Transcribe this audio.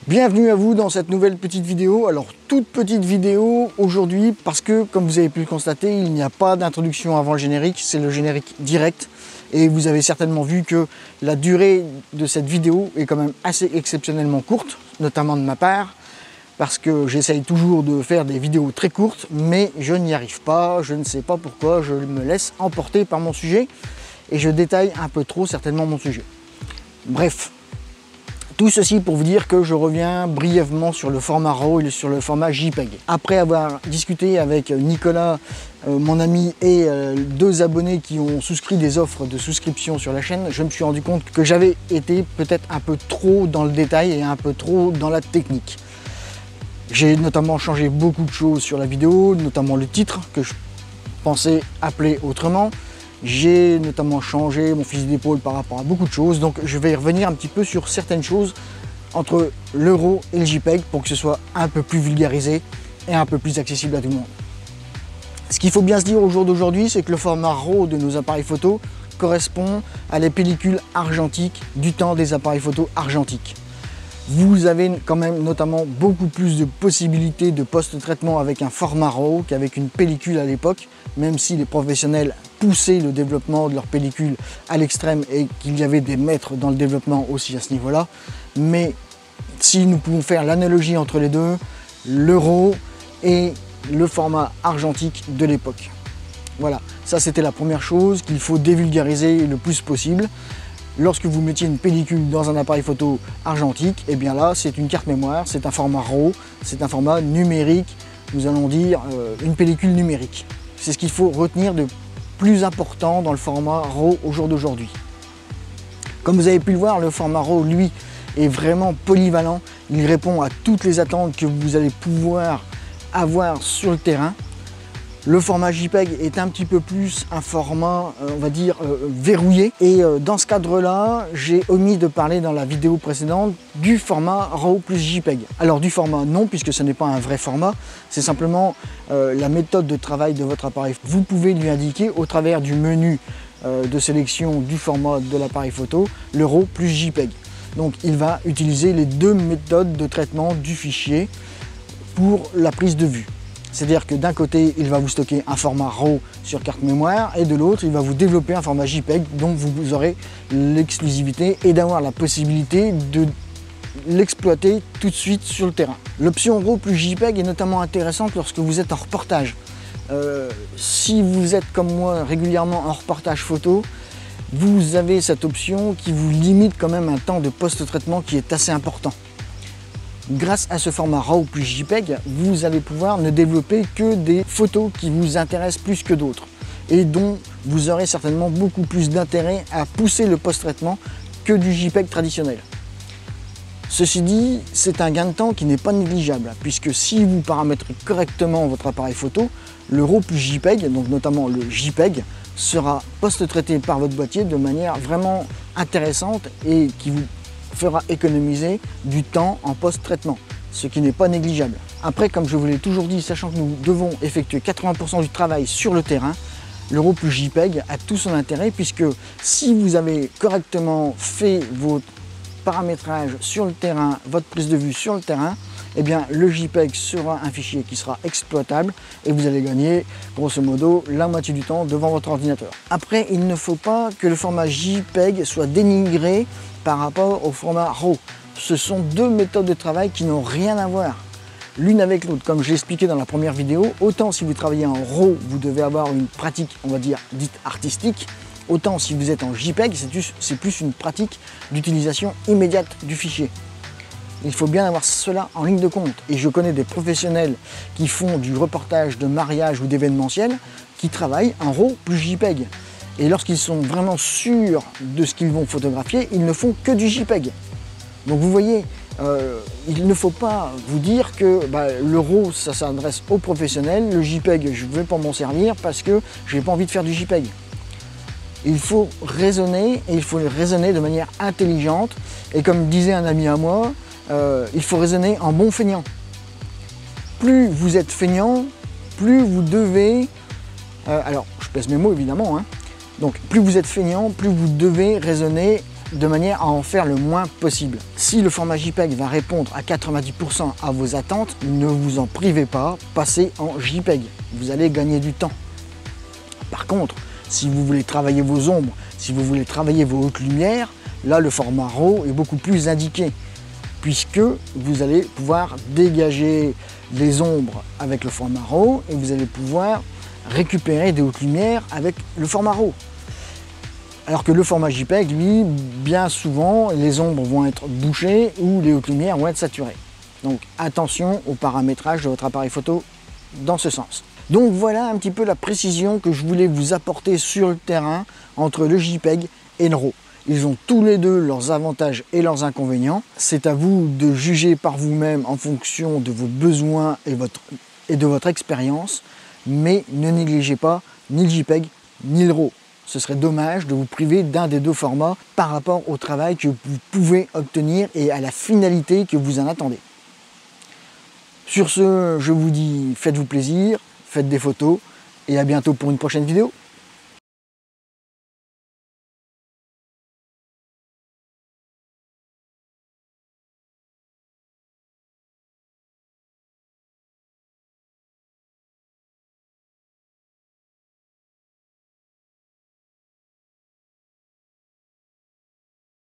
Bienvenue à vous dans cette nouvelle petite vidéo. Alors toute petite vidéo aujourd'hui parce que comme vous avez pu le constater, il n'y a pas d'introduction avant le générique, c'est le générique direct. Et vous avez certainement vu que la durée de cette vidéo est quand même assez exceptionnellement courte, notamment de ma part, parce que j'essaye toujours de faire des vidéos très courtes, mais je n'y arrive pas, je ne sais pas pourquoi, je me laisse emporter par mon sujet et je détaille un peu trop certainement mon sujet. Bref. Tout ceci pour vous dire que je reviens brièvement sur le format RAW et sur le format JPEG. Après avoir discuté avec Nicolas, mon ami, et deux abonnés qui ont souscrit des offres de souscription sur la chaîne, je me suis rendu compte que j'avais été peut-être un peu trop dans le détail et un peu trop dans la technique. J'ai notamment changé beaucoup de choses sur la vidéo, notamment le titre que je pensais appeler autrement. J'ai notamment changé mon fusil d'épaule par rapport à beaucoup de choses, donc je vais revenir un petit peu sur certaines choses entre le RAW et le JPEG pour que ce soit un peu plus vulgarisé et un peu plus accessible à tout le monde. Ce qu'il faut bien se dire au jour d'aujourd'hui, c'est que le format RAW de nos appareils photo correspond à les pellicules argentiques du temps des appareils photo argentiques. Vous avez quand même notamment beaucoup plus de possibilités de post-traitement avec un format RAW qu'avec une pellicule à l'époque, même si les professionnels poussaient le développement de leur pellicule à l'extrême et qu'il y avait des maîtres dans le développement aussi à ce niveau-là. Mais si nous pouvons faire l'analogie entre les deux, le RAW et le format argentique de l'époque. Voilà, ça c'était la première chose qu'il faut dévulgariser le plus possible. Lorsque vous mettiez une pellicule dans un appareil photo argentique, et bien là c'est une carte mémoire, c'est un format RAW, c'est un format numérique, nous allons dire une pellicule numérique. C'est ce qu'il faut retenir de plus important dans le format RAW au jour d'aujourd'hui. Comme vous avez pu le voir, le format RAW, lui, est vraiment polyvalent. Il répond à toutes les attentes que vous allez pouvoir avoir sur le terrain. Le format JPEG est un petit peu plus un format, on va dire, verrouillé. Et dans ce cadre-là, j'ai omis de parler dans la vidéo précédente du format RAW plus JPEG. Alors du format non, puisque ce n'est pas un vrai format, c'est simplement la méthode de travail de votre appareil. Vous pouvez lui indiquer au travers du menu de sélection du format de l'appareil photo, le RAW plus JPEG. Donc il va utiliser les deux méthodes de traitement du fichier pour la prise de vue. C'est-à-dire que d'un côté, il va vous stocker un format RAW sur carte mémoire et de l'autre, il va vous développer un format JPEG dont vous aurez l'exclusivité et d'avoir la possibilité de l'exploiter tout de suite sur le terrain. L'option RAW plus JPEG est notamment intéressante lorsque vous êtes en reportage. Si vous êtes comme moi régulièrement en reportage photo, vous avez cette option qui vous limite quand même un temps de post-traitement qui est assez important. Grâce à ce format RAW plus JPEG, vous allez pouvoir ne développer que des photos qui vous intéressent plus que d'autres et dont vous aurez certainement beaucoup plus d'intérêt à pousser le post-traitement que du JPEG traditionnel. Ceci dit, c'est un gain de temps qui n'est pas négligeable puisque si vous paramétrez correctement votre appareil photo, le RAW plus JPEG, donc notamment le JPEG, sera post-traité par votre boîtier de manière vraiment intéressante et qui vous fera économiser du temps en post-traitement, ce qui n'est pas négligeable. Après, comme je vous l'ai toujours dit, sachant que nous devons effectuer 80% du travail sur le terrain, le RAW plus JPEG a tout son intérêt puisque si vous avez correctement fait votre paramétrage sur le terrain, votre prise de vue sur le terrain, eh bien le JPEG sera un fichier qui sera exploitable et vous allez gagner grosso modo la moitié du temps devant votre ordinateur. Après, il ne faut pas que le format JPEG soit dénigré par rapport au format RAW. Ce sont deux méthodes de travail qui n'ont rien à voir l'une avec l'autre. Comme j'ai expliqué dans la première vidéo, autant si vous travaillez en RAW, vous devez avoir une pratique, on va dire, dite artistique, autant si vous êtes en JPEG, c'est plus une pratique d'utilisation immédiate du fichier. Il faut bien avoir cela en ligne de compte. Et je connais des professionnels qui font du reportage de mariage ou d'événementiel qui travaillent en RAW plus JPEG. Et lorsqu'ils sont vraiment sûrs de ce qu'ils vont photographier, ils ne font que du JPEG. Donc vous voyez, il ne faut pas vous dire que le RAW ça s'adresse aux professionnels, le JPEG je ne vais pas m'en servir parce que je n'ai pas envie de faire du JPEG. Il faut raisonner et il faut raisonner de manière intelligente. Et comme disait un ami à moi, il faut raisonner en bon feignant. Plus vous êtes feignant, plus vous devez... alors, je pèse mes mots évidemment, hein. Donc plus vous êtes feignant, plus vous devez raisonner de manière à en faire le moins possible. Si le format JPEG va répondre à 90% à vos attentes, ne vous en privez pas, passez en JPEG. Vous allez gagner du temps. Par contre, si vous voulez travailler vos ombres, si vous voulez travailler vos hautes lumières, là le format RAW est beaucoup plus indiqué, puisque vous allez pouvoir dégager les ombres avec le format RAW et vous allez pouvoir récupérer des hautes lumières avec le format RAW. Alors que le format JPEG, lui, bien souvent, les ombres vont être bouchées ou les hautes lumières vont être saturées. Donc attention au paramétrage de votre appareil photo dans ce sens. Donc voilà un petit peu la précision que je voulais vous apporter sur le terrain entre le JPEG et le RAW. Ils ont tous les deux leurs avantages et leurs inconvénients. C'est à vous de juger par vous-même en fonction de vos besoins et de votre expérience, mais ne négligez pas ni le JPEG ni le RAW. Ce serait dommage de vous priver d'un des deux formats par rapport au travail que vous pouvez obtenir et à la finalité que vous en attendez. Sur ce, je vous dis faites-vous plaisir, faites des photos et à bientôt pour une prochaine vidéo.